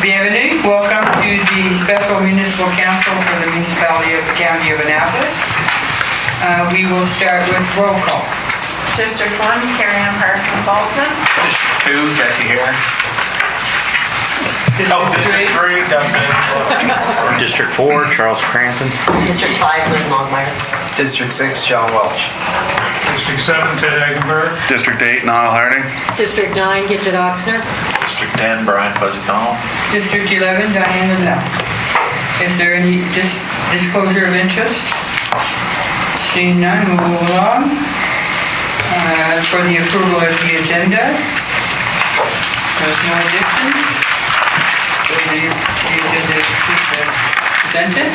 Bienvenue. Welcome to the Special Municipal Council for the Municipality of the County of Annapolis. We will start with roll call. District 1, Carrie Ann Parson Salzman. District 2, Jesse Hare. District 3, Doug Mann. District 4, Charles Crampton. District 5, Lynn Longmire. District 6, John Welch. District 7, Ted Eggenberg. District 8, Niall Harding. District 9, Gidget Oxner. District 10, Brian Fuzzy-Connell. District 11, Diane LeBlanc. Is there any disclosure of interest? Seeing none, we'll move along. For the approval of the agenda, there's no additions. So the agenda is presented.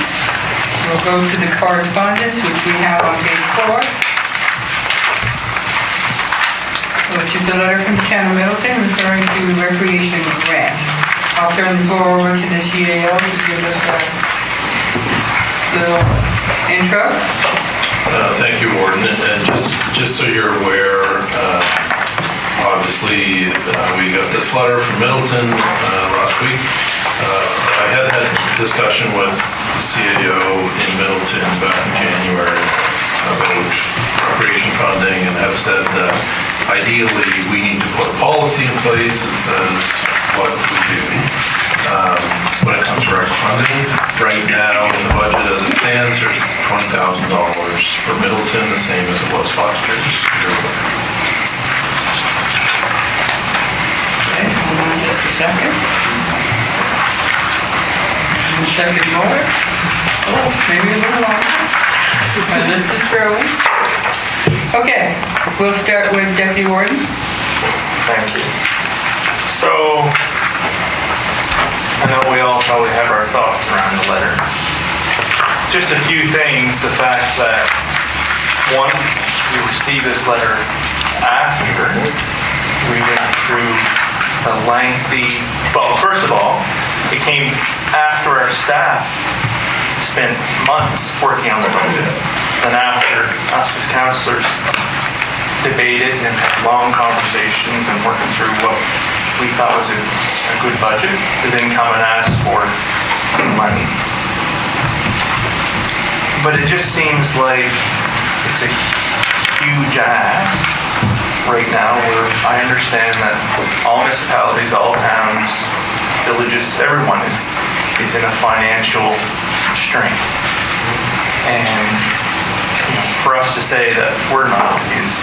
We'll go to the correspondence, which we have on page 4, which is a letter from the town of Middleton referring to the recreation grant. I'll turn the floor over to the CAO to give us a little intro. Thank you, Warden. And just so you're aware, obviously we got this letter from Middleton last week. I had a discussion with the CAO in Middleton back in January about recreation funding and have said that ideally we need to put a policy in place that says what we do when it comes to rec funding. Right now in the budget as it stands, there's $20,000 for Middleton, the same as it was last year. Okay, hold on just a second. A second more. Oh, maybe a little longer. My list is growing. Okay, we'll start with Deputy Warden. Thank you. So, I know we all probably have our thoughts around the letter. Just a few things. The fact that, one, we received this letter after we went through a lengthy, well, first of all, it came after our staff spent months working on the budget. And after us as councillors debated and had long conversations and working through what we thought was a good budget, to then come and ask for money. But it just seems like it's a huge ask right now, where I understand that all municipalities, all towns, villages, everyone is in a financial strain. And for us to say that we're not is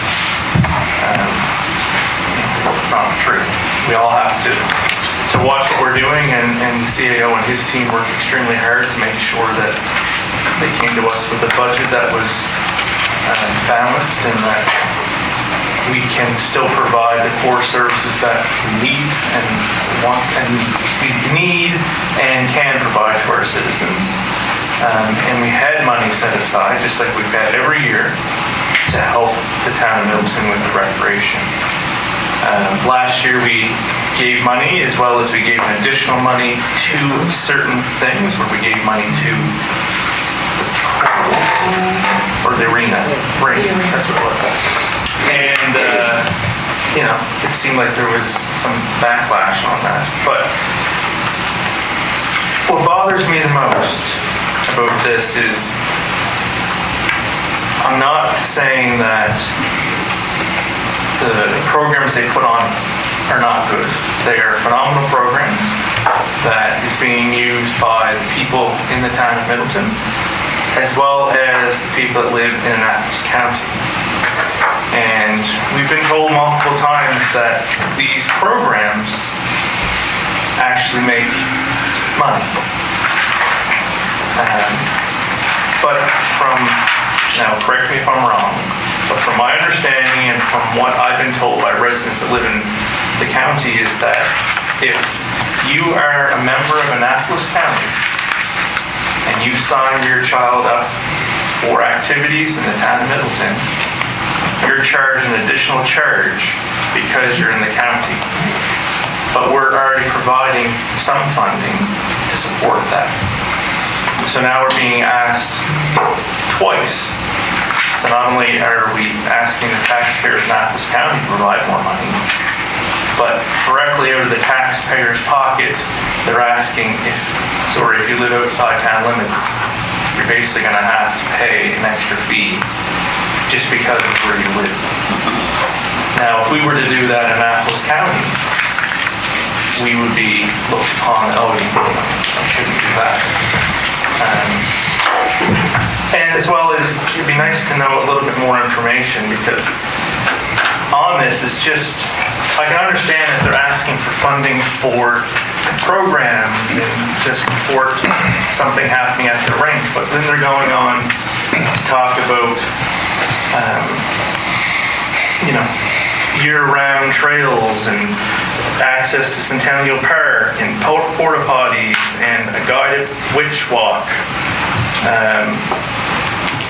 it's not true. We all have to watch what we're doing, and the CAO and his team worked extremely hard to make sure that they came to us with a budget that was balanced and that we can still provide the core services that we need and want, and we need and can provide to our citizens. And we had money set aside, just like we've had every year, to help the town of Middleton with the recreation. Last year we gave money, as well as we gave an additional money to certain things, where we gave money to the arena. That's what it was. And, it seemed like there was some backlash on that. But what bothers me the most about this is, I'm not saying that the programs they put on are not good. They are phenomenal programs that is being used by the people in the town of Middleton, as well as the people that live in Annapolis County. And we've been told multiple times that these programs actually make money. But now correct me if I'm wrong, but from my understanding and from what I've been told by residents that live in the county is that if you are a member of Annapolis County and you sign your child up for activities in the town of Middleton, you're charged an additional charge because you're in the county. But we're already providing some funding to support that. So now we're being asked twice. So not only are we asking the taxpayers of Annapolis County to provide more money, but directly out of the taxpayer's pocket, they're asking if you live outside town limits, you're basically going to have to pay an extra fee just because of where you live. Now, if we were to do that in Annapolis County, we would be looked upon, you shouldn't do that. And as well as, it'd be nice to know a little bit more information, because on this, it's just, I can understand that they're asking for funding for programs and to support something happening at the rink, but then they're going on to talk about, year-round trails and access to Centennial Park and porta potties and a guided witch walk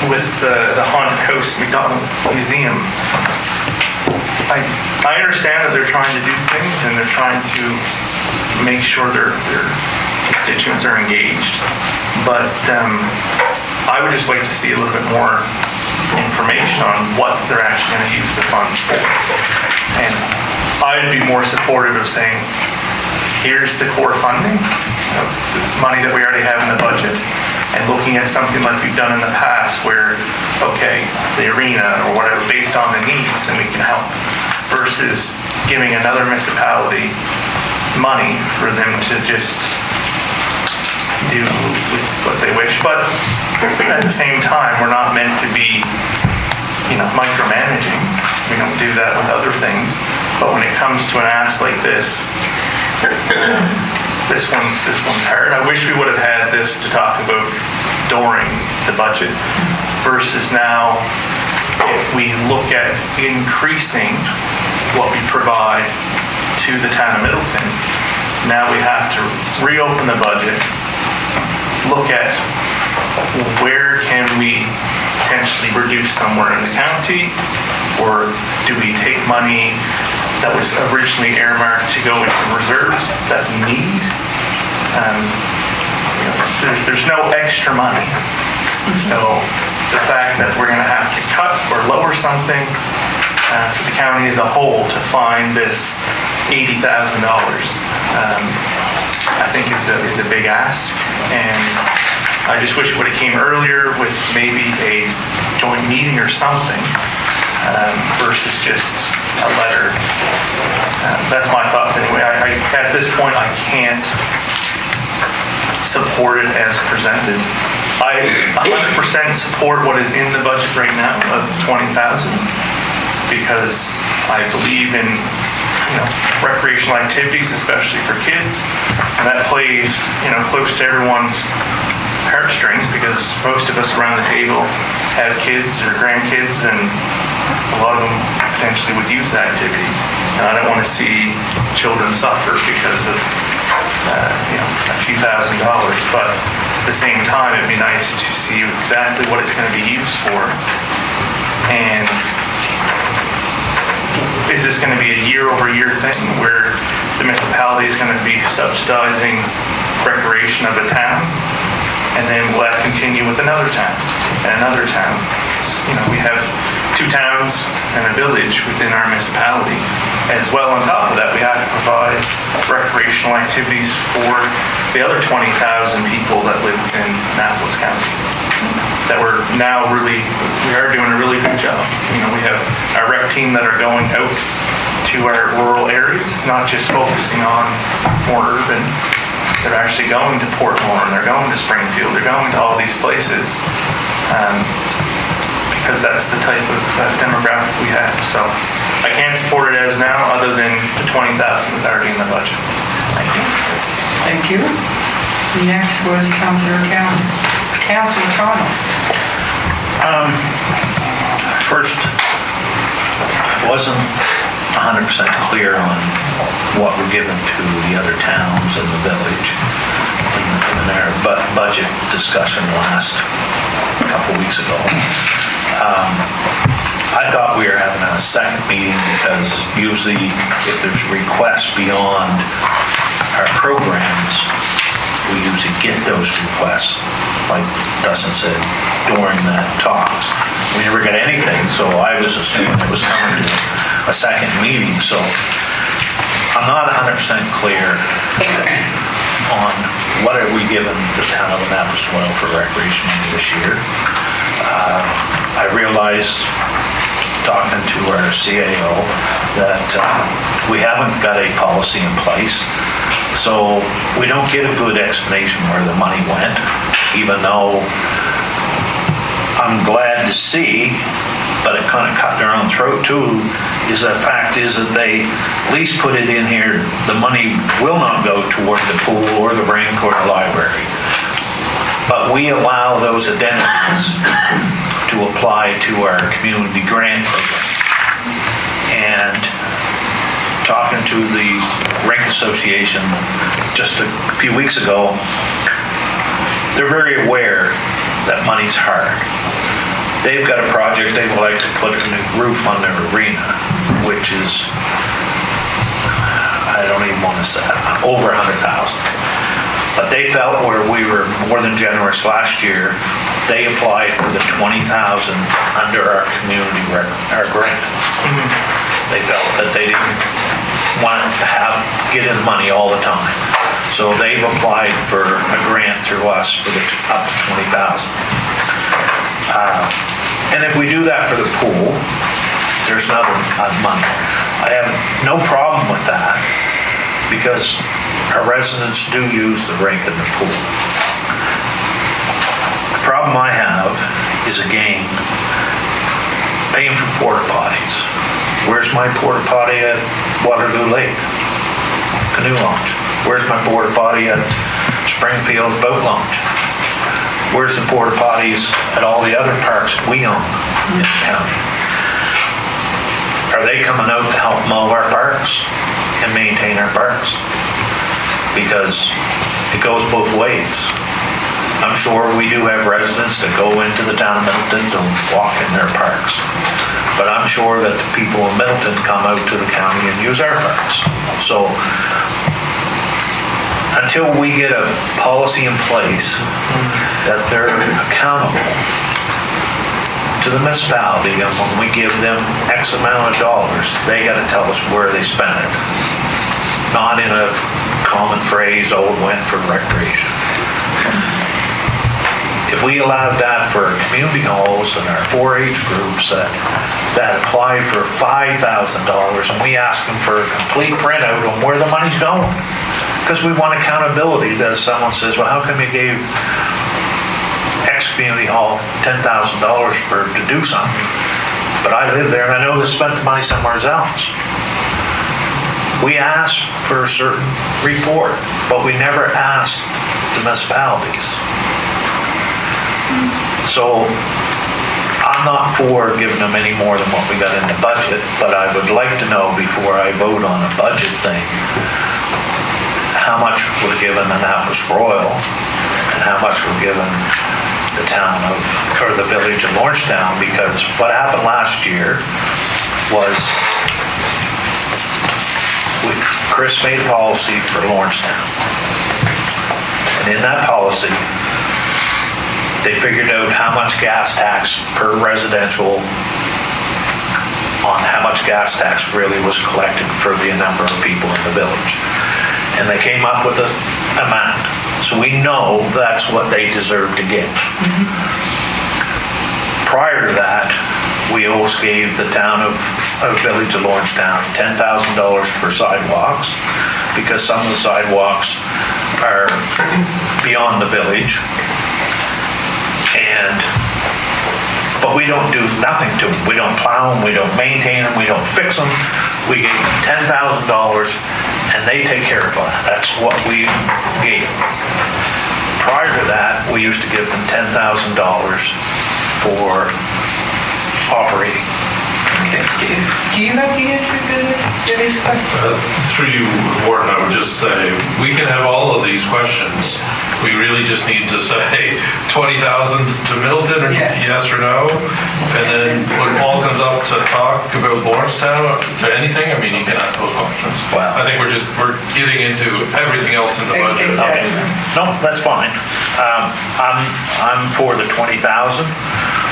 with the Haunted House McDonald Museum. I understand that they're trying to do things and they're trying to make sure their constituents are engaged, but I would just like to see a little bit more information on what they're actually going to use the funds for. And I'd be more supportive of saying, here's the core funding, the money that we already have in the budget, and looking at something like we've done in the past where, okay, the arena or whatever, based on the needs, and we can help, versus giving another municipality money for them to just do what they wish. But at the same time, we're not meant to be, micromanaging. We don't do that with other things. But when it comes to an ask like this, this one's hard. I wish we would have had this to talk about during the budget, versus now, if we look at increasing what we provide to the town of Middleton, now we have to reopen the budget, look at where can we potentially reduce somewhere in the county, or do we take money that was originally earmarked to go into reserves that's in need? There's no extra money. So the fact that we're going to have to cut or lower something for the county as a whole to find this $80,000, I think is a big ask. And I just wish it would have came earlier with maybe a joint meeting or something, versus just a letter. That's my thoughts anyway. At this point, I can't support it as presented. I 100% support what is in the budget right now of $20,000, because I believe in recreational activities, especially for kids, and that plays close to everyone's heartstrings, because most of us around the table have kids or grandkids, and a lot of them potentially would use the activities. And I don't want to see children suffer because of a few $1,000s, but at the same time, it'd be nice to see exactly what it's going to be used for. And is this going to be a year-over-year thing where the municipality is going to be subsidizing recreation of the town? And then will that continue with another town and another town? We have 2 towns and a village within our municipality. As well, on top of that, we have to provide recreational activities for the other 20,000 people that live within Annapolis County. That we are doing a really good job. We have our rec team that are going out to our rural areas, not just focusing on more urban. They're actually going to Portmore, and they're going to Springfield, they're going to all these places, because that's the type of demographic we have. So I can't support it as now, other than the $20,000 that's already in the budget. Thank you. Thank you. Next was Councillor Connell. First, I wasn't 100% clear on what we're given to the other towns and the village in their budget discussion last couple weeks ago. I thought we were having a second meeting, because usually if there's requests beyond our programs, we usually get those requests, like Dustin said, during the talks. We never got anything, so I was assuming it was coming to a second meeting. So I'm not 100% clear on what are we giving the town of Annapolis for recreation money this year. I realize, talking to our CAO, that we haven't got a policy in place, so we don't get a good explanation where the money went, even though I'm glad to see, but it kind of cut their own throat too, is the fact is that they at least put it in here, the money will not go toward the pool or the rink or the library. But we allow those identities to apply to our community grant program. And talking to the Rink Association just a few weeks ago, they're very aware that money's hard. They've got a project, they would like to put a new roof on their arena, which is, I don't even want to say, over $100,000. But they felt where we were more than generous last year, they applied for the $20,000 under our community our grant. They felt that they didn't want to get in money all the time. So they've applied for a grant through us for up to $20,000. And if we do that for the pool, there's another money. I have no problem with that because our residents do use the rink and the pool. The problem I have is, again, paying for porta potties. Where's my porta potty at Waterloo Lake Canoe Launch? Where's my porta potty at Springfield Boat Launch? Where's the porta potties at all the other parks we own in the county? Are they coming out to help mow our parks and maintain our parks? Because it goes both ways. I'm sure we do have residents that go into the town of Middleton to walk in their parks. But I'm sure that the people in Middleton come out to the county and use our parks. So until we get a policy in place that they're accountable to the municipality, and when we give them X amount of dollars, they got to tell us where they spent it. Not in a common phrase, oh, it went for recreation. If we allowed that for our community halls and our 4-H groups that apply for $5,000 and we ask them for a complete printout on where the money's going, because we want accountability that if someone says, well, how come you gave X community hall $10,000 to do something, but I live there and I know they spent the money somewhere else. We asked for a certain report, but we never asked the municipalities. So I'm not for giving them any more than what we got in the budget, but I would like to know before I vote on a budget thing how much we're given Annapolis Royal and how much we're given the town of, or the village of Lawrencetown, because what happened last year was Chris made a policy for Lawrencetown. And in that policy, they figured out how much gas tax per residential on how much gas tax really was collected for the number of people in the village. And they came up with an amount. So we know that's what they deserve to get. Prior to that, we always gave the town of village of Lawrencetown $10,000 for sidewalks, because some of the sidewalks are beyond the village. But we don't do nothing to them. We don't plow them, we don't maintain them, we don't fix them. We gave them $10,000 and they take care of it. That's what we gave them. Prior to that, we used to give them $10,000 for operating. Do you have the answer to this question? Through you, Warden, I would just say, we can have all of these questions. We really just need to say 20,000 to Middleton, or yes or no. And then when Paul comes up to talk about Lawrencetown, to anything, I mean, you can ask those questions. Wow. I think we're getting into everything else in the budget. Exactly. No, that's fine. I'm for the 20,000,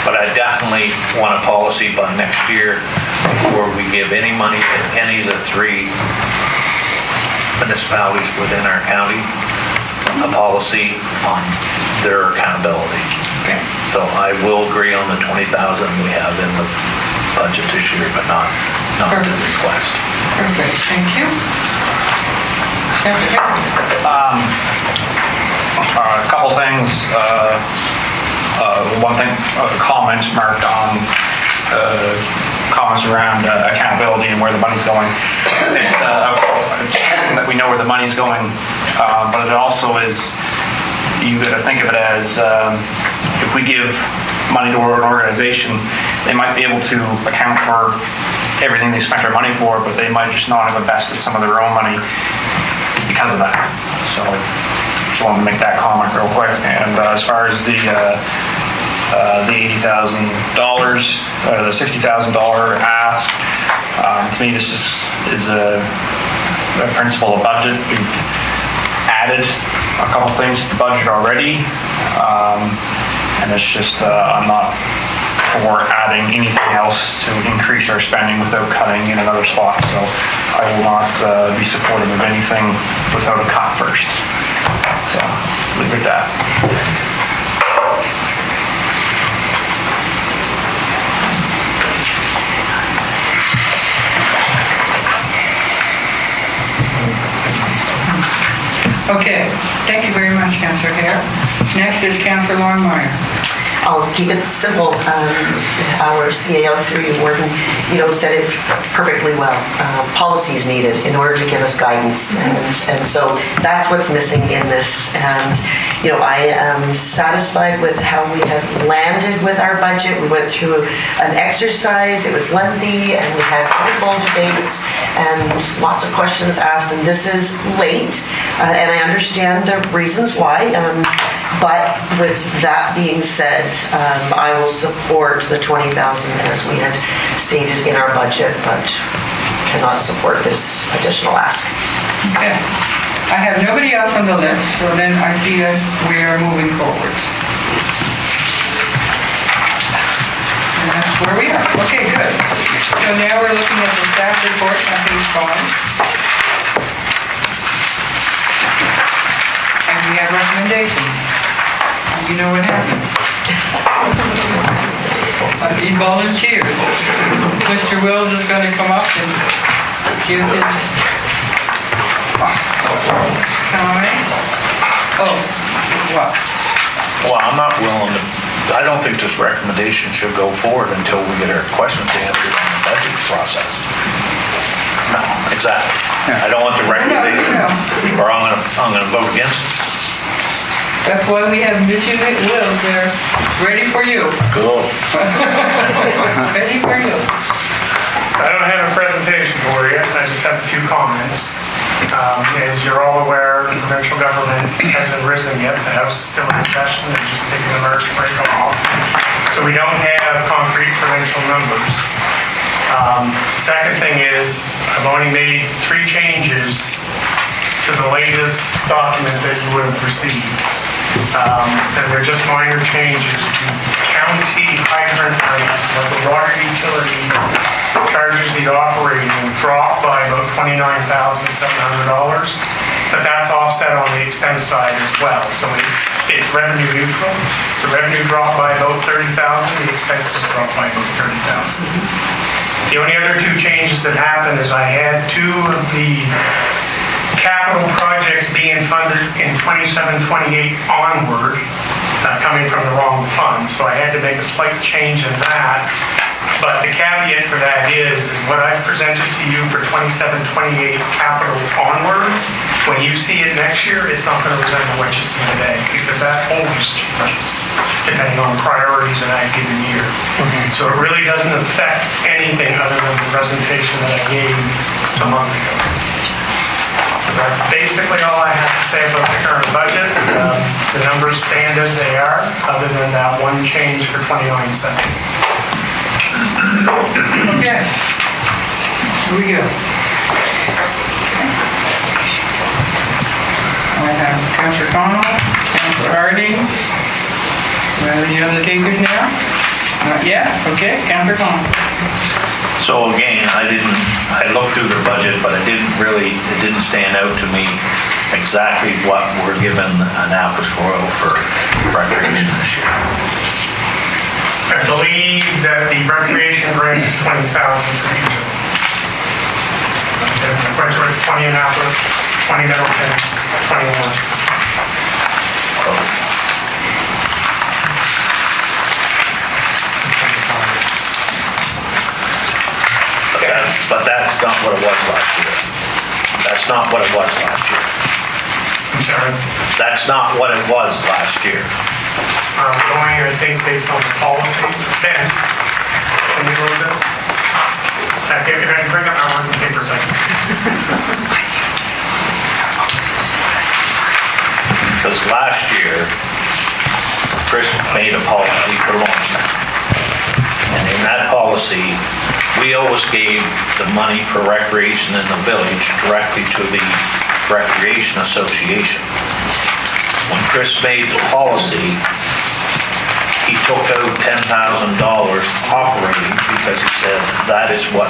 but I definitely want a policy by next year before we give any money to any of the three municipalities within our county a policy on their accountability. Okay. So I will agree on the 20,000 we have in the budget this year, but not the Perfect. request. Perfect, thank you. Councillor Harris. A couple things. One thing, comments marked on comments around accountability and where the money's going. It's important that we know where the money's going, but it also is, you got to think of it as if we give money to an organization, they might be able to account for everything they spent their money for, but they might just not have invested some of their own money because of that. So just wanted to make that comment real quick. And as far as the $80,000, the $60,000 ask, to me this just is a principle of budget. We've added a couple things to the budget already, and it's just I'm not for adding anything else to increase our spending without cutting in another spot. So I will not be supportive of anything without a cut first. So leave it at that. Okay, thank you very much, Councillor Hare. Next is Councillor Longmire. I'll keep it simple. Our CAO through you, Warden, said it perfectly well. Policy is needed in order to give us guidance, and so that's what's missing in this. And I am satisfied with how we have landed with our budget. We went through an exercise. It was lengthy, and we had wonderful debates and lots of questions asked. And this is late, and I understand the reasons why. But with that being said, I will support the 20,000 as we had stated in our budget, but cannot support this additional ask. Okay. I have nobody else on the list, so then I see us, we are moving forwards. And that's where we are. Okay, good. So now we're looking at the staff report on page 5. And we have recommendations. You know what happens. I need volunteers. Mr. Wills is going to come up and give his comments. Oh, what? Well, I'm not willing to, I don't think this recommendation should go forward until we get our questions answered on the budget process. No, exactly. I don't want the recommendation, or I'm going to vote against it. That's why we have Mr. Wills there, ready for you. Cool. Ready for you. I don't have a presentation for you. I just have a few comments. As you're all aware, the provincial government hasn't risen yet. The House is still in session. They're just taking the March break off. So we don't have concrete provincial numbers. Second thing is, I've only made 3 changes to the latest document that you would have received. And they're just minor changes. The county hydrant rates, like the water utility charges the operating, dropped by about $29,700, but that's offset on the expense side as well. So it's revenue neutral. The revenue dropped by about $30,000, the expenses dropped by about $30,000. The only other 2 changes that happened is I had 2 of the capital projects being funded in 27-28 onward, coming from the wrong fund. So I had to make a slight change in that. But the caveat for that is what I presented to you for 27-28 capital onward, when you see it next year, it's not going to resemble what you see today, because that always changes depending on priorities in that given year. So it really doesn't affect anything other than the presentation that I gave a month ago. That's basically all I have to say about the current budget. The numbers stand as they are, other than that one change for 29 cents. Okay. Here we go. I have Councillor Connell, Councillor Harding. Do I have any other takers now? Not yet? Okay, Councillor Connell. So again, I didn't I looked through the budget, but it didn't stand out to me exactly what we're giving Annapolis Royal for recreation this year. I believe that the recreation grant is 20,000 for each of them. I'm quite sure it's 20 Annapolis, 20 Middleton, 21. But that's not what it was last year. That's not what it was last year. I'm sorry. That's not what it was last year. I'm going, I think, based on the policy. Ben, can you go with this? If I can bring up my working papers, I can see. Because last year, Chris made a policy for Lawrencetown. And in that policy, we always gave the money for recreation in the village directly to the Recreation Association. When Chris made the policy, he took out $10,000 operating because he said that is what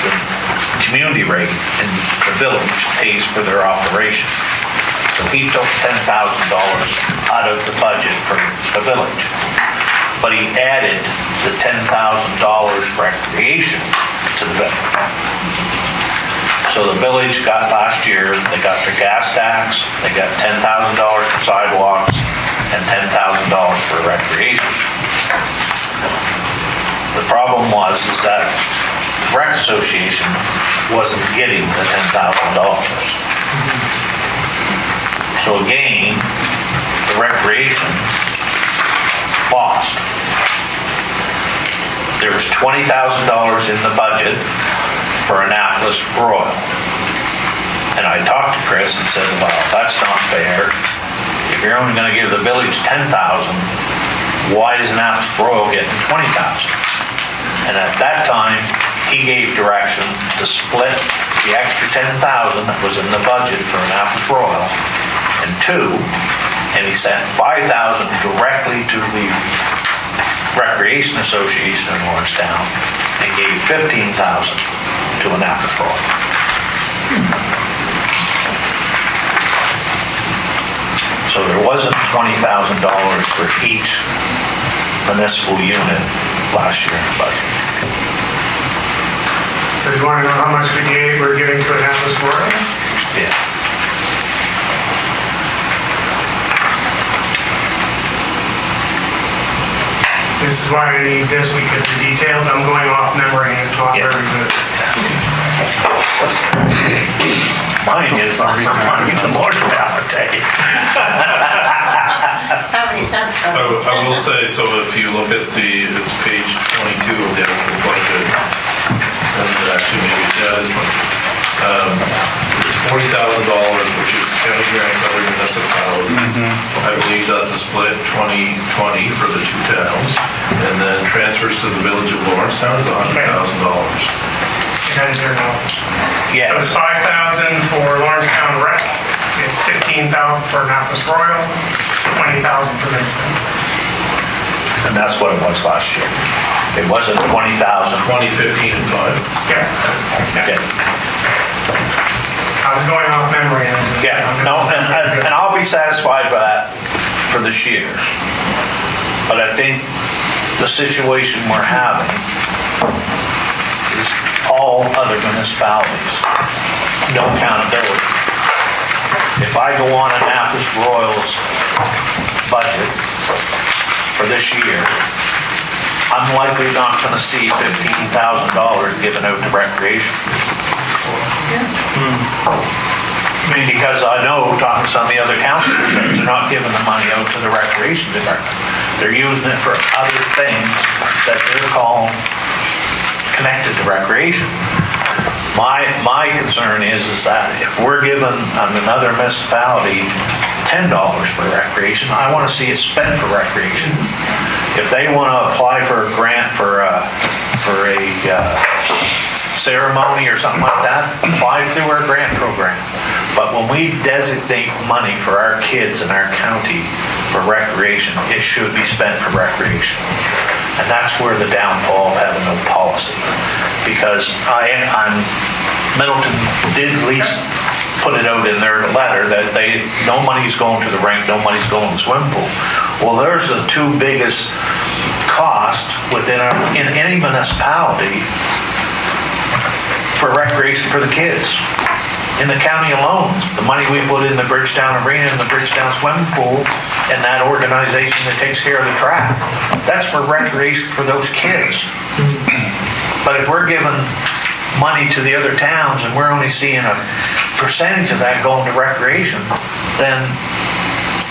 the community rate in the village pays for their operation. So he took $10,000 out of the budget for the village. But he added the $10,000 recreation to the village. So the village got last year, they got their gas tax, they got $10,000 for sidewalks, and $10,000 for recreation. The problem was that the rec association wasn't getting the $10,000. So again, the recreation lost. There was $20,000 in the budget for Annapolis Royal. And I talked to Chris and said, well, that's not fair. If you're only going to give the village $10,000, why is Annapolis Royal getting $20,000? And at that time, he gave direction to split the extra $10,000 that was in the budget for Annapolis Royal in two, and he sent $5,000 directly to the Recreation Association in Lawrencetown and gave $15,000 to Annapolis Royal. So there wasn't $20,000 for each municipal unit last year in the budget. So you want to know how much we're giving to Annapolis Royal? Yeah. This is why I need this, because the details I'm going off memory is not very good. Mine is on the Lordstown, I tell you. How many cents? I will say, so if you look at it's page 22 of the actual budget, and actually maybe this one, it's $40,000, which is county grants, other municipalities. I believe that's a split 20-20 for the two towns, and then transfers to the village of Lawrencetown is $100,000. That is there now. Yeah. So it's $5,000 for Lawrencetown Rec. It's $15,000 for Annapolis Royal. $20,000 for Middleton. And that's what it was last year. It wasn't 20,000. 20, 15, and 5. Yeah. Okay. I was going off memory. Yeah, no, and I'll be satisfied by that for this year. But I think the situation we're having is all other municipalities, no accountability. If I go on Annapolis Royal's budget for this year, I'm likely not going to see $15,000 given out to recreation. Because I know, talking to some of the other councillors, that they're not giving the money out to the recreation department. They're using it for other things that they're calling connected to recreation. My concern is that if we're giving another municipality $10 for recreation, I want to see it spent for recreation. If they want to apply for a grant for a ceremony or something like that, apply through our grant program. But when we designate money for our kids in our county for recreation, it should be spent for recreation. And that's where the downfall of having no policy. Because I'm Middleton did at least put it out in their letter that no money's going to the rink, no money's going to the swimming pool. Well, there's the two biggest costs in any municipality for recreation for the kids. In the county alone, the money we put in the Bridgetown Arena and the Bridgetown Swimming Pool and that organization that takes care of the track, that's for recreation for those kids. But if we're giving money to the other towns and we're only seeing a percentage of that going to recreation, then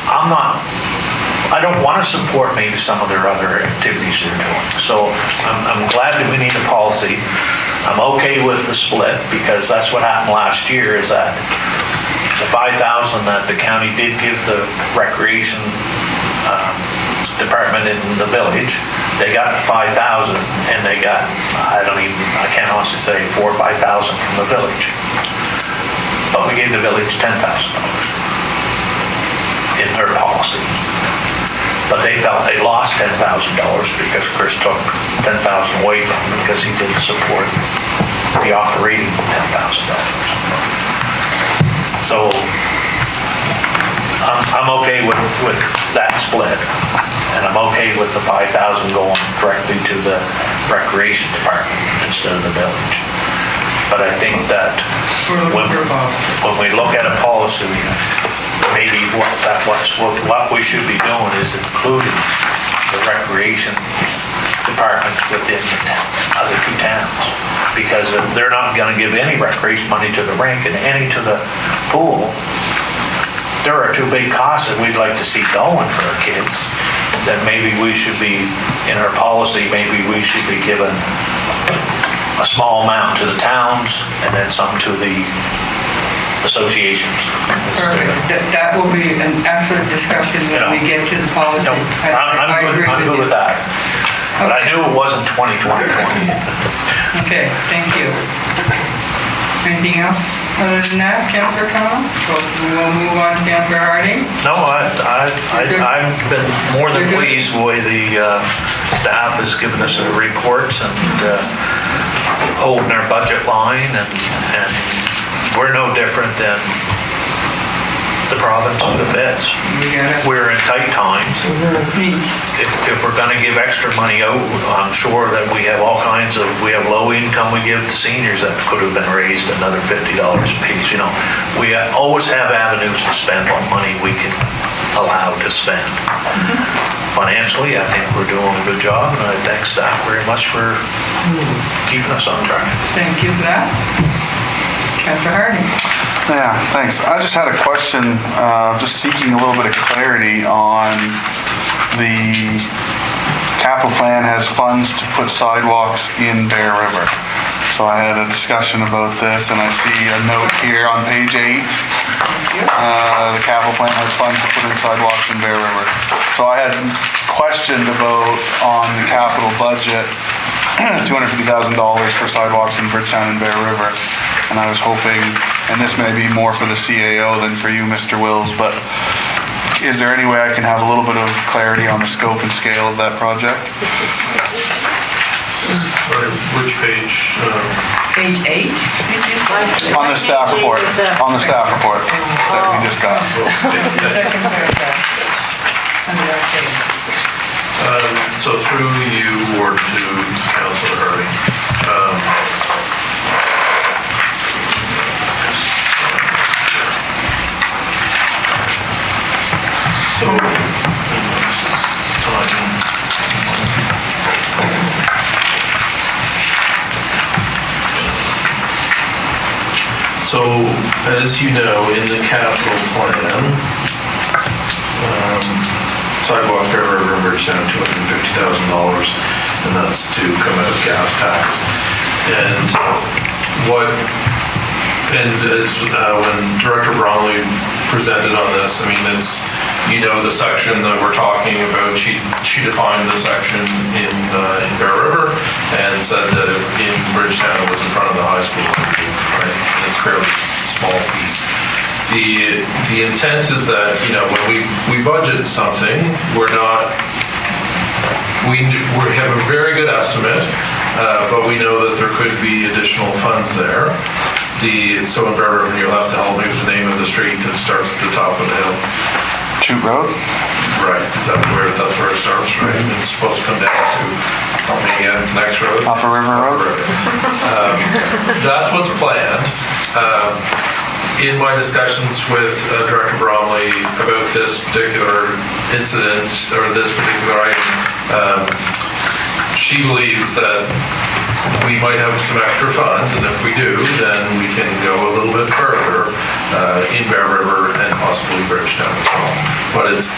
I don't want to support maybe some of their other activities they're doing. So I'm glad that we need a policy. I'm okay with the split because that's what happened last year is that the $5,000 that the county did give the recreation department in the village, they got $5,000 and they got, I can't honestly say $4,000 or $5,000 from the village. But we gave the village $10,000 in their policy. But they felt they lost $10,000 because Chris took $10,000 away from them because he didn't support the operating $10,000. So I'm okay with that split, and I'm okay with the $5,000 going directly to the recreation department instead of the village. But I think that when we look at a policy, maybe what we should be doing is including the recreation departments within the other two towns. Because if they're not going to give any recreation money to the rink and any to the pool, there are two big costs that we'd like to see going for our kids. That maybe we should be, in our policy, maybe we should be given a small amount to the towns and then some to the associations. Perfect. That will be an excellent discussion when we get to the policy. I'm good with that. But I knew it wasn't 2020. Okay, thank you. Anything else other than that, Councillor Connell? We'll move on to Councillor Harding. No, I've been more than pleased with the way the staff has given us the reports and holding our budget line, and we're no different than the province or the feds. We're in tight times. If we're going to give extra money out, I'm sure that we have we have low income we give to seniors that could have been raised another $50 a piece. You know, we always have avenues to spend what money we can allow to spend. Financially, I think we're doing a good job, and I thank staff very much for keeping us on track. Thank you for that. Councillor Harding. Yeah, thanks. I just had a question, just seeking a little bit of clarity on the capital plan has funds to put sidewalks in Bear River. So I had a discussion about this, and I see a note here on page 8. The capital plan has funds to put in sidewalks in Bear River. So I had questioned about on the capital budget, $250,000 for sidewalks in Bridgetown and Bear River. And I was hoping, and this may be more for the CAO than for you, Mr. Wills, but is there any way I can have a little bit of clarity on the scope and scale of that project? Which page? Page 8? On the staff report. On the staff report that we just got. Second paragraph. Under that page. So through you or to Councillor Harding. So, this is time. So, as you know, in the capital plan, sidewalk Bear River and Bridgetown, $250,000, and that's to come out of gas tax. And when Director Bromley presented on this, I mean, it's, you know, the section that we're talking about, she defined the section in Bear River and said that in Bridgetown it was in front of the high school, right? It's a fairly small piece. The intent is that, you know, when we budget something, we have a very good estimate, but we know that there could be additional funds there. so in Bear River, you'll have to help me with the name of the street that starts at the top of the hill. Chute Road? Right, is that that's where it starts, right? And it's supposed to come down to, help me again, next road? Upper River Road? That's what's planned. In my discussions with Director Bromley about this particular incident or this particular item, she believes that we might have some extra funds, and if we do, then we can go a little bit further in Bear River and possibly Bridgetown as well. But it's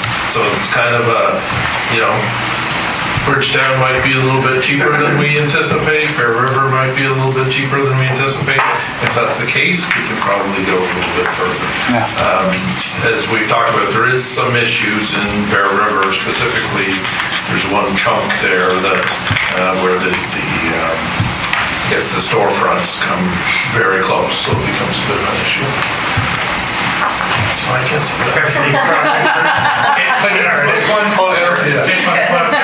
kind of a, Bridgetown might be a little bit cheaper than we anticipate. Bear River might be a little bit cheaper than we anticipate. If that's the case, we can probably go a little bit further. Yeah. As we've talked about, there is some issues in Bear River specifically. There's one chunk there that where the I guess the storefronts come very close, so it becomes a bit of an issue. So I can't see that. This one's closer. Yeah. This one's closer.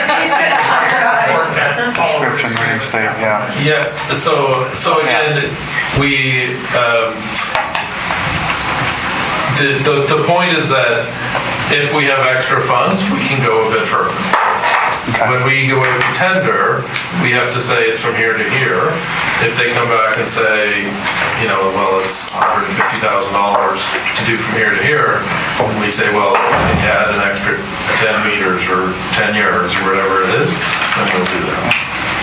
Description, reinstate, yeah. Yeah, so again, the point is that if we have extra funds, we can go a bit further. Okay. When we go out to tender, we have to say it's from here to here. If they come back and say, well, it's $150,000 to do from here to here, and we say, well, can you add an extra 10 meters or 10 yards or whatever it is, then we'll do that.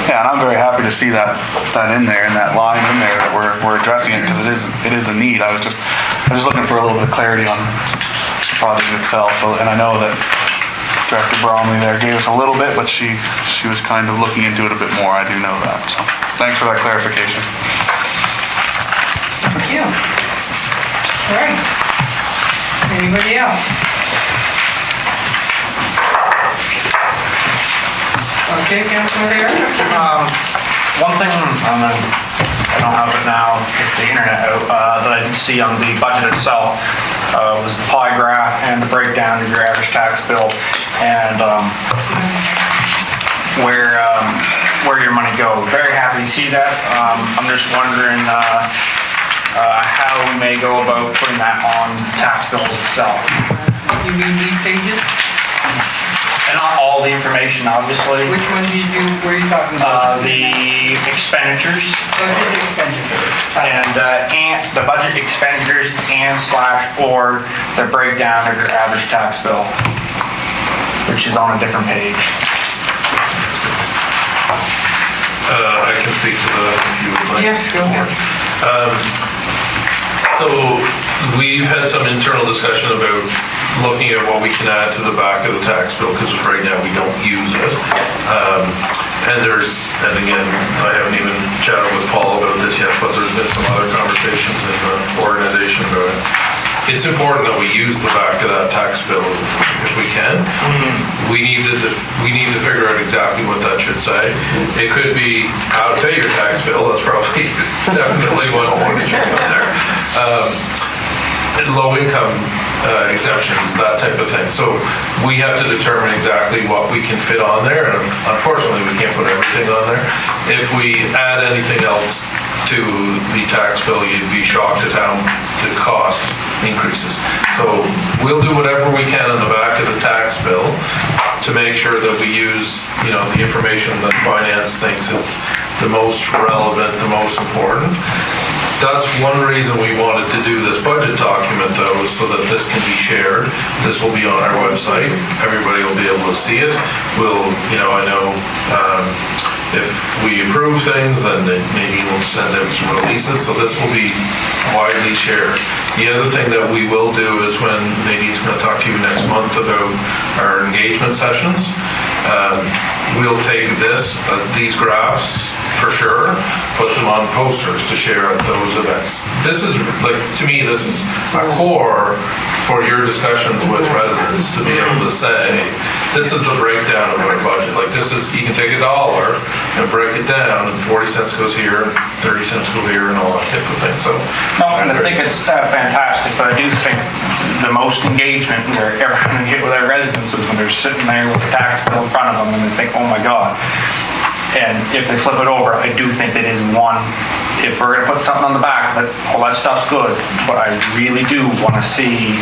Yeah, and I'm very happy to see that in there, and that line in there that we're addressing it, because it is a need. I was just looking for a little bit of clarity on the project itself. So, and I know that Director Bromley there gave us a little bit, but she was kind of looking into it a bit more. I do know that. So thanks for that clarification. Thank you. All right. Anybody else? Okay, Councilor Hare. One thing, I don't have it now with the internet out, that I did see on the budget itself was the pie graph and the breakdown of your average tax bill and where your money goes. Very happy to see that. I'm just wondering how we may go about putting that on tax bills itself. You mean these pages? And not all the information, obviously. Which one were you talking about? The expenditures. Budget expenditures. And the budget expenditures or the breakdown of your average tax bill, which is on a different page. I can speak to that if you would like. Yes, go ahead. So we've had some internal discussion about looking at what we can add to the back of the tax bill, because right now we don't use it. And again, I haven't even chatted with Paul about this yet, but there's been some other conversations in the organization about it. It's important that we use the back of that tax bill if we can. We need to figure out exactly what that should say. It could be how to pay your tax bill. That's probably definitely one that should be on there. Low income exemptions, that type of thing. So we have to determine exactly what we can fit on there, and unfortunately we can't put everything on there. If we add anything else to the tax bill, you'd be shocked at how the cost increases. So we'll do whatever we can on the back of the tax bill to make sure that we use, the information that finance thinks is the most relevant, the most important. That's one reason we wanted to do this budget document, though, so that this can be shared. This will be on our website. Everybody will be able to see it. I know if we approve things, then maybe we'll send out some releases. So this will be widely shared. The other thing that we will do is when Nadine's going to talk to you next month about our engagement sessions, we'll take these graphs for sure, put them on posters to share at those events. This is, to me, this is a core for your discussions with residents to be able to say, this is the breakdown of our budget. You can take $1 and break it down, and 40 cents goes here, 30 cents go here, and all that type of thing. So, and I think it's fantastic, but I do think the most engagement they're ever going to get with our residents is when they're sitting there with the tax bill in front of them and they think, oh my God. And if they flip it over, I do think it is one, if we're gonna put something on the back, all that stuff's good, but I really do wanna see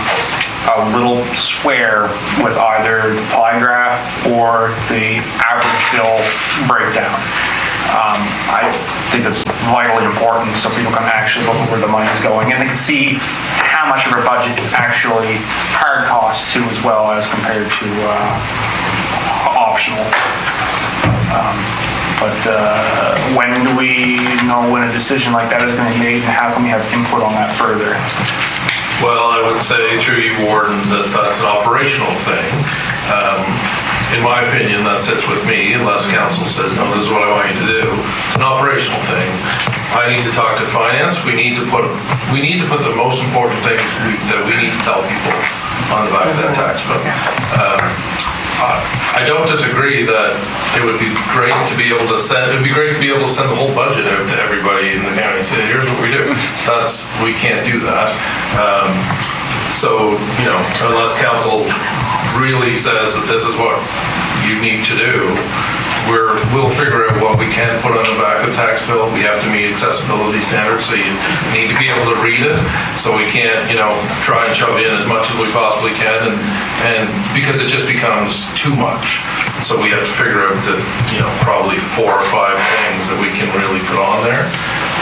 a little square with either the pie graph or the average bill breakdown. I think it's vitally important so people can actually look at where the money is going and they can see how much of our budget is actually hard cost too, as well as compared to optional. But when do we know when a decision like that is going to be made, and how can we have input on that further? Well, I would say through you, Warden, that that's an operational thing. In my opinion, that sits with me, unless council says, no, this is what I want you to do. It's an operational thing. I need to talk to finance. We need to put the most important things that we need to tell people on the back of that tax bill. I don't disagree that it would be great to be able to send. It'd be great to be able to send the whole budget out to everybody in the county and say, "Here's what we do." We can't do that. So unless council really says that this is what you need to do, we'll figure out what we can put on the back of the tax bill. We have to meet accessibility standards, so you need to be able to read it. So we can't, try and shove in as much as we possibly can, and because it just becomes too much. So we have to figure out that, probably 4 or 5 things that we can really put on there.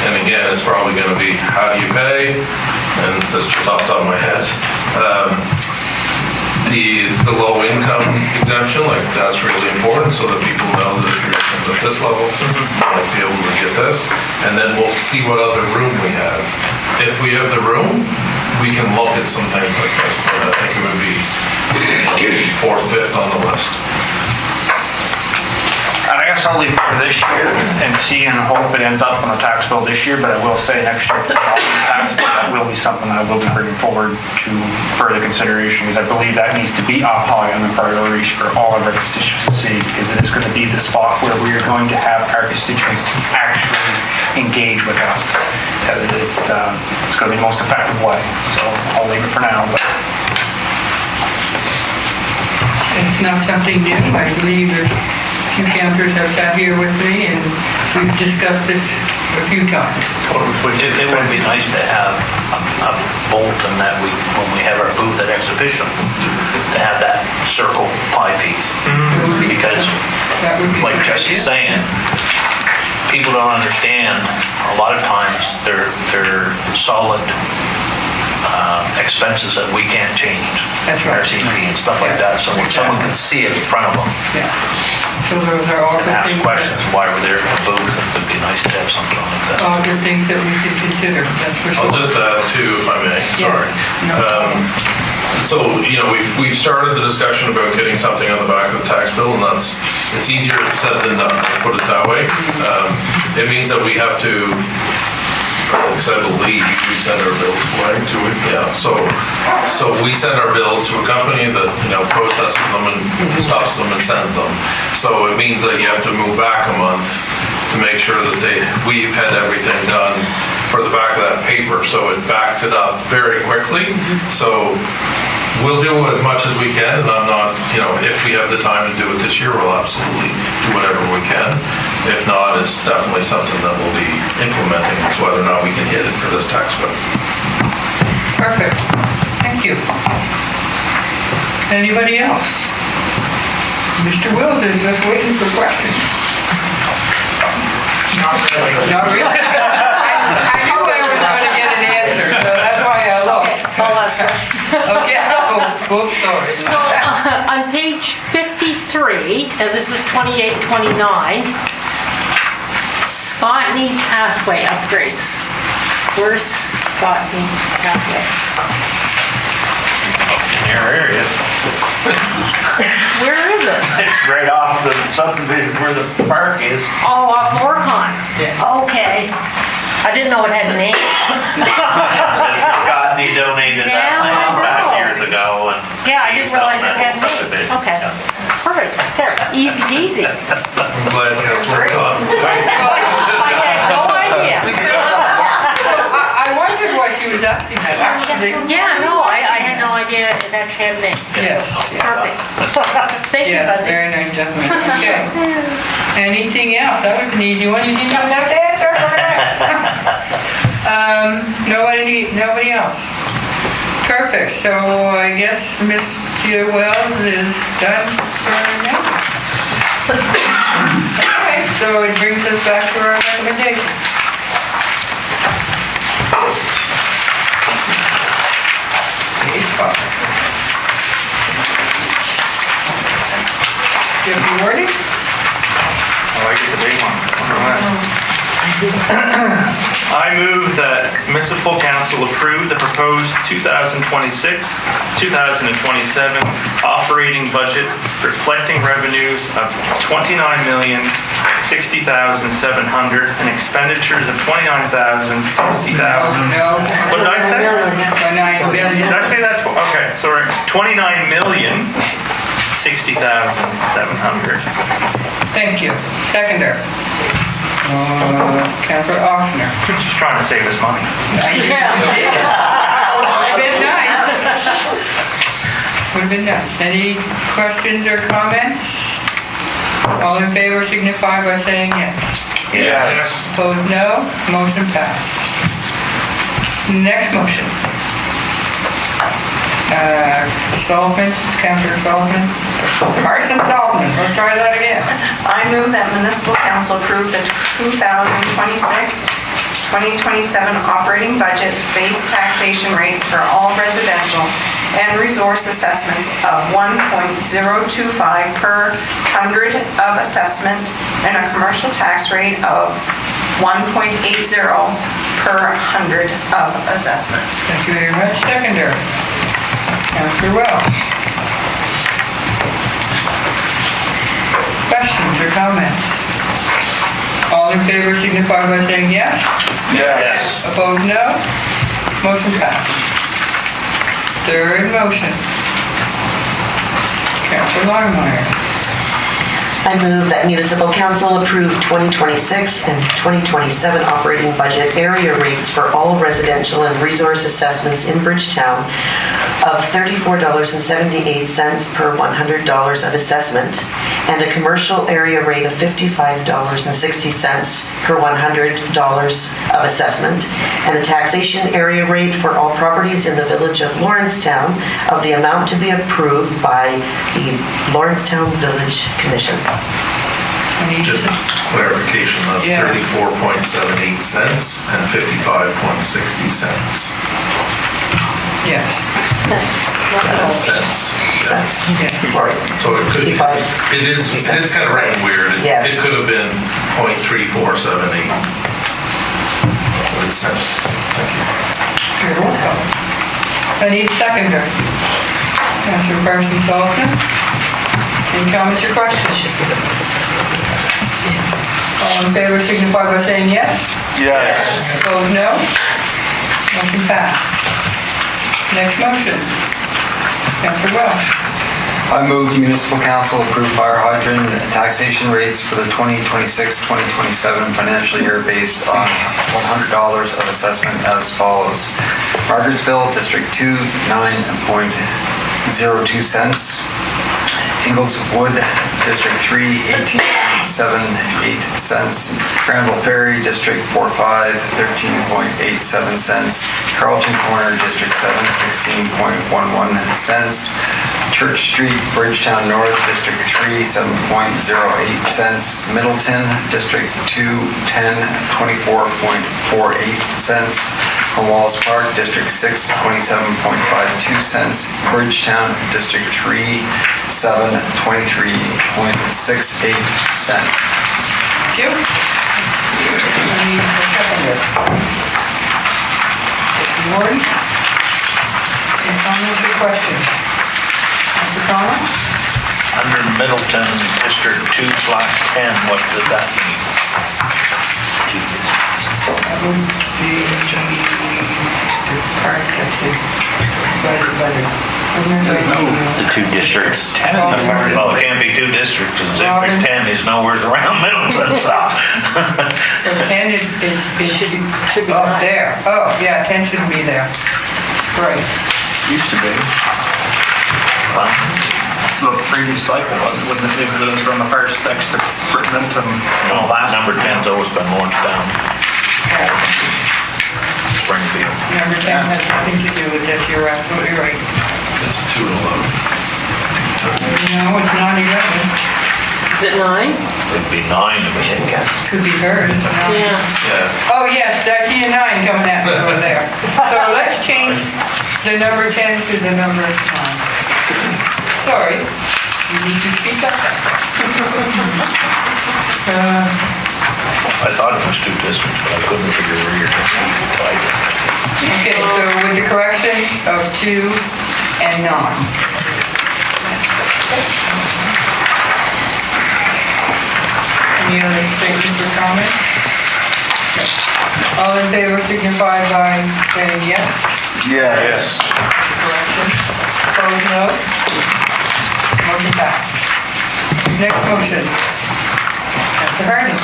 And again, it's probably going to be how do you pay, and that's just off the top of my head. The low income exemption, that's really important so that people know that if your income's at this level, you might be able to get this. And then we'll see what other room we have. If we have the room, we can look at some things like this, but I think it would be 4th, 5th on the list. And I guess I'll leave it for this year and see and hope it ends up on the tax bill this year, but I will say next year, the tax bill, that will be something I will be bringing forward to further consideration, because I believe that needs to be up high on the priorities for all of our constituents to see, because it is going to be the spot where we are going to have our constituents actually engage with us. It's going to be the most effective way, so I'll leave it for now. But It's not something new. I believe that few councillors have sat here with me and we've discussed this a few times. It would be nice to have a bulletin that when we have our booth at exhibition, to have that circle pie piece. Because, That would be a like good Jesse's idea. saying, people don't understand, a lot of times, they're solid expenses that we can't change. That's right. RCP and stuff like that, so when someone can see it in front of them Yeah. So those are all and good ask things. questions why we're there in the booth, it would be nice to have something like that. All good things that we can consider, that's for I'll sure. just add too, if I may, sorry. No. So, we've started the discussion about getting something on the back of the tax bill, and it's easier said than done, to put it that way. It means that we have to, because I believe we send our bills, right, to it, yeah. So we send our bills to a company that, processes them and stuffs them and sends them. So it means that you have to move back a month to make sure that we've had everything done for the back of that paper. So it backs it up very quickly. So we'll do as much as we can, and I'm not, if we have the time to do it this year, we'll absolutely do whatever we can. If not, it's definitely something that we'll be implementing, it's whether or not we can hit it for this tax bill. Perfect, thank you. Anybody else? Mr. Wills is just waiting for questions. Not really. Not really? I knew I was going to get an answer, so that's why I looked. I'll ask her. Okay, sorry. So on page 53, and this is 28-29, Scotney Pathway upgrades. Where's Scotney Pathway? In your area, Where is it? it's right off the subdivision where the park is. Oh, off Morcon. Okay. I didn't know it had a name. Mr. Scotney donated Yeah, that land I back know. years ago, and Yeah, I didn't realize it had a name. subdivision. Okay. Yeah. Perfect. There. Easy peasy. I'm glad Councilor Cotton. I had no idea. I wondered why she was asking that, actually. Yeah, no, I had no idea, and actually had a name. Yes. Perfect. Thank you, Yes, Buzzy. very nice gentleman. Okay. Anything else? That was an easy one. You didn't have to answer for that. Nobody else. Perfect. So I guess Mr. Wells is done for now. Okay, so it brings us back to our recommendation. Page 5. Do you have the wording? Oh, I get the big one. I move that municipal council approve the proposed 2026-2027 operating budget reflecting revenues of $29,060,700 and expenditures of $29,060,000. No. What did I say? 9 million. Did I say that? Okay, sorry. $29,060,700. Thank you. Seconder. Councilor Oxner. Just trying to save us money. Would have been nice. Would have been nice. Any questions or comments? All in favor signify by saying yes. Yes. Opposed, no. Motion passed. Next motion. Sullivan, Councilor Sullivan. Carson Sullivan. Let's try that again. I move that municipal council approve the 2026-2027 operating budget base taxation rates for all residential and resource assessments of 1.025 per hundred of assessment and a commercial tax rate of 1.80 per hundred of assessment. Thank you very much. Seconder. Councilor Welsh. Questions or comments? All in favor signify by saying yes. Yes. Opposed, no. Motion passed. Third motion. Councilor Longmire. I move that municipal council approve 2026 and 2027 operating budget area rates for all residential and resource assessments in Bridgetown of $34.78 per $100 of assessment and a commercial area rate of $55.60 per $100 of assessment and a taxation area rate for all properties in the village of Lawrencetown of the amount to be approved by the Lawrencetown Village Commission. Just clarification, that's Yeah. 34.78 cents and 55.60 cents. Yes. Cents. Cents. Yes. So it could, 55. it is kind of written weird. Yes. It could have been 0.3478. With cents. Thank you. You're welcome. I need seconder. Councilor Carson Sullivan. Any comments or questions? All in favor signify by saying yes. Yes. Opposed, no. Motion passed. Next motion. Councilor Welsh. I move municipal council approve fire hydrant taxation rates for the 2026-2027 financial year based on $100 of assessment as follows. Margarettsville, District 2, 9.02 cents. Ingleswood, District 3, 18.78 cents. Granville Ferry, District 4-5, 13.87 cents. Carlton Corner, District 7, 16.11 cents. Church Street, Bridgetown North, District 3, 7.08 cents. Middleton, District 2, 10, 24.48 cents. Wallace Park, District 6, 27.52 cents. Bridgetown, District 3, 7, 23.68 cents. Thank you. I need a seconder. Ward. Any comments or questions? Councilor Connell? Under Middleton, District 2/10, what does that mean? Two districts. That would be the part that's it. The two districts. Well, it can't be two districts, because District 10 is nowhere around Middleton, so. So 10 should be up there. Oh, yeah, 10 shouldn't be there. Right. Used to be. The previous cycle wasn't it? It was on the first extra Middleton. No, number 10's always been Lawrencetown. Springfield. Number 10 has nothing to do with this, you're absolutely right. It's 2 to 11. No, it's not 11. Is it 9? It'd be 9 if it didn't get. Could be hers. No. Yeah. Yeah. Oh, yes, I see a 9 coming at me over there. So let's change the number 10 to the number 9. Sorry, you need to speak up. I thought it was 2 districts, but I couldn't figure where you're tied. Okay, so with the corrections of 2 and 9. Any other statements or comments? All in favor signify by saying yes. Yes. Correction. Opposed, no. Motion passed. Next motion. Mr. Harding.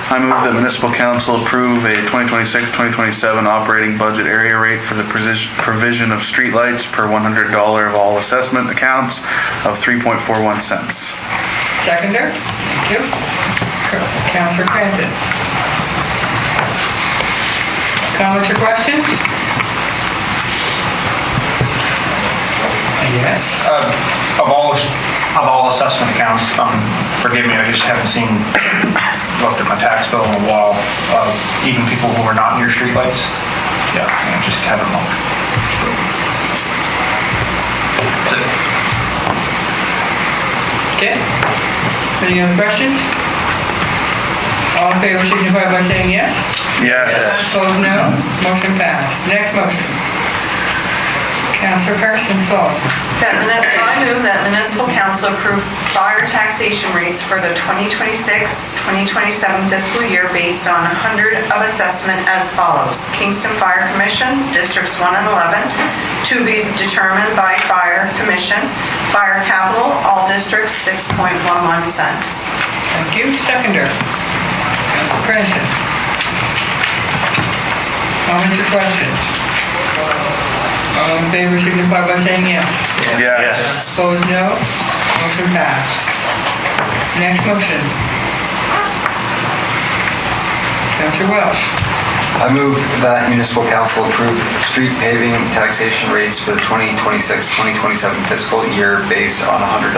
I move that municipal council approve a 2026-2027 operating budget area rate for the provision of streetlights per $100 of all assessment accounts of 3.41 cents. Seconder. Thank you. Councilor Cranston. Comments or questions? Yes. Of all assessment accounts, forgive me, I just haven't looked at my tax bill in a while, even people who are not near streetlights. Yeah, I just haven't looked. That's it. Okay. Any other questions? All in favor signify by saying yes. Yes. Opposed, no. Motion passed. Next motion. Councilor Carson Sullivan. I move that municipal council approve fire taxation rates for the 2026-2027 fiscal year based on 100 of assessment as follows. Kingston Fire Commission, Districts 1 and 11, to be determined by Fire Commission. Fire capital, all districts, 6.11 cents. Thank you. Seconder. Councilor Cranston. Comments or questions? All in favor signify by saying yes. Yes. Opposed, no. Motion passed. Next motion. Councilor Welsh. I move that municipal council approve street paving taxation rates for the 2026-2027 fiscal year based on $100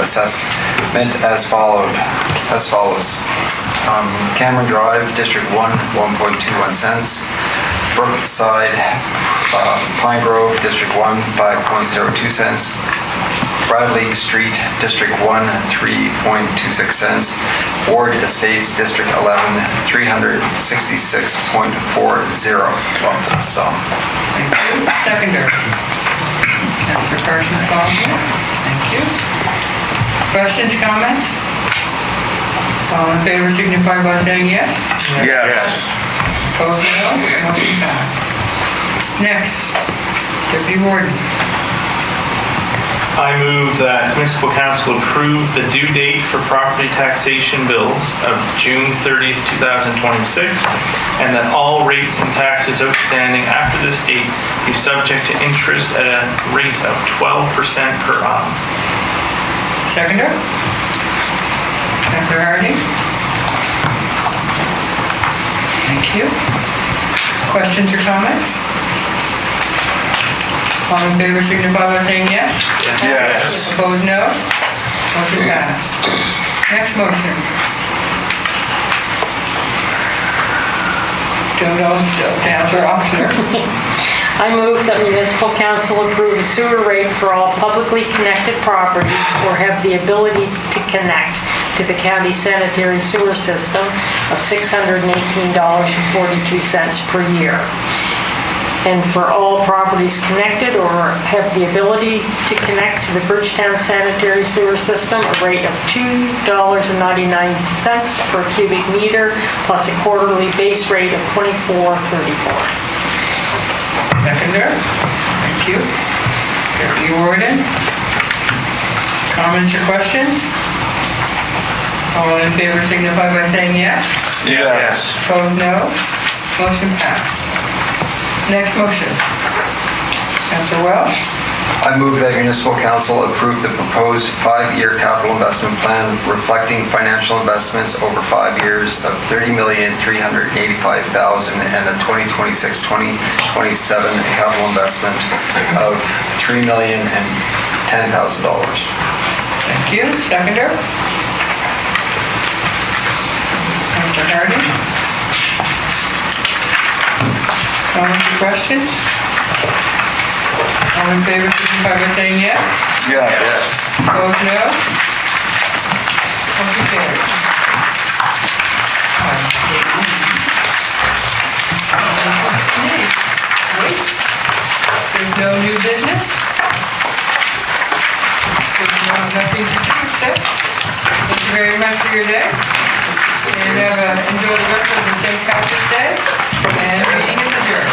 assessment as follows. Cameron Drive, District 1, 1.21 cents. Brookside, Pine Grove, District 1, 5.02 cents. Bradley Street, District 1, 3.26 cents. Ward Estates, District 11, 366.40. So, Thank you. Seconder. Councilor Carson Sullivan. Thank you. Questions, comments? All in favor signify by saying yes. Yes. Opposed, no. Motion passed. Next, Deputy Warden. I move that municipal council approve the due date for property taxation bills of June 30th, 2026, and that all rates and taxes outstanding after this date be subject to interest at a rate of 12% per annum. Seconder. Councilor Harding. Thank you. Questions or comments? All in favor signify by saying yes. Yes. Opposed, no. Motion passed. Next motion. Don't know, Councilor Oxner. I move that municipal council approve a sewer rate for all publicly connected properties or have the ability to connect to the county sanitary sewer system of $618.42 per year. And for all properties connected or have the ability to connect to the Bridgetown sanitary sewer system, a rate of $2.99 per cubic meter plus a quarterly base rate of $24.34. Seconder. Thank you. Deputy Warden. Comments or questions? All in favor signify by saying yes. Yes. Opposed, no. Motion passed. Next motion. Councillor Welsh. I move that municipal council approve the proposed 5-year capital investment plan reflecting financial investments over 5 years of $30,385,000 and a 2026-2027 capital investment of $3,010,000. Thank you. Seconder? Councillor Hardy. Comments or questions? All in favor, signify by saying yes. Yeah. Yes. Opposed, no. Motion carried. There's no new business. There's nothing to do except, thank you very much for your day. And enjoy the rest of the St. Patrick's Day. And the meeting is adjourned.